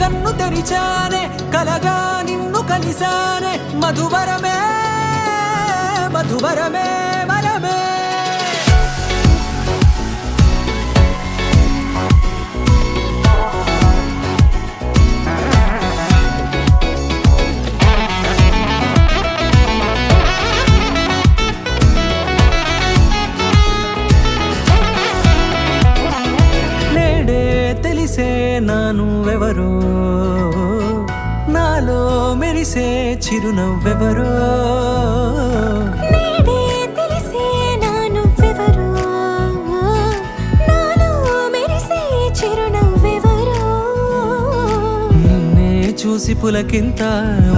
కన్ను తెరిచానే కలగా నిన్ను కలిసానే మధువరమే మధువరమే వరమే నానువెవరో నాలో మెరిసే చిరునవ్వెవరో నేడే తెలిసే నానువెవరో నాలో మెరిసే చిరునవ్వెవరో నిన్నే చూసి పులకింత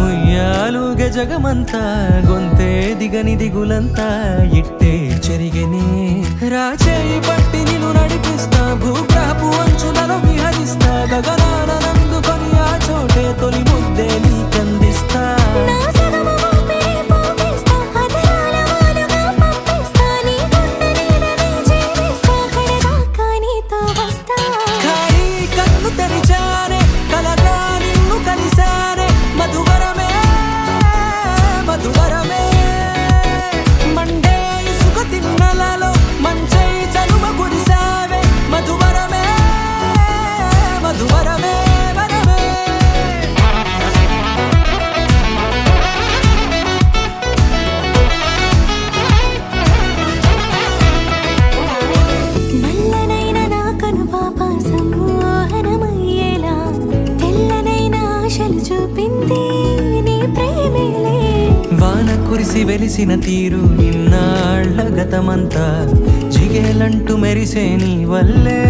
ఉయ్యాలుగ జగమంతా గొంతే దిగని దిగులంతా ఇట్టే చెరిగనే రాచేయి పట్టి నిన్ను నడిపిస్తా భూగ్రహపు అంచులలో విహరిస్తా గగనాన నందుకొని ఆ చోటే తొలి ముద్దే నీకందిస్తా నా సగము ఊపిరి పోగిస్తా హృదయాల వాలుగా పంపిస్తా నీ గుండె నీడనే జీవిస్తా కడదాకా నీతో వస్తా ఖాళీ కన్ను తెరిచానే కలగా నిన్ను కలిసానే మధువరమే మధువరమే మండే ఇసుక తిన్నలలో మంచై చలువ కురిసావే మధువరమే మధువరమే వరమే నల్లనైన నా కనుపాప సమ్మోహనమయ్యేలా తెల్లనైన ఆశలు చూపింది నీ ప్రేమేలే వాన కురిసి వెలిసిన తీరు ఇన్నాళ్ల గతమంతా జిగేలంటూ మెరిసే నీ వల్లే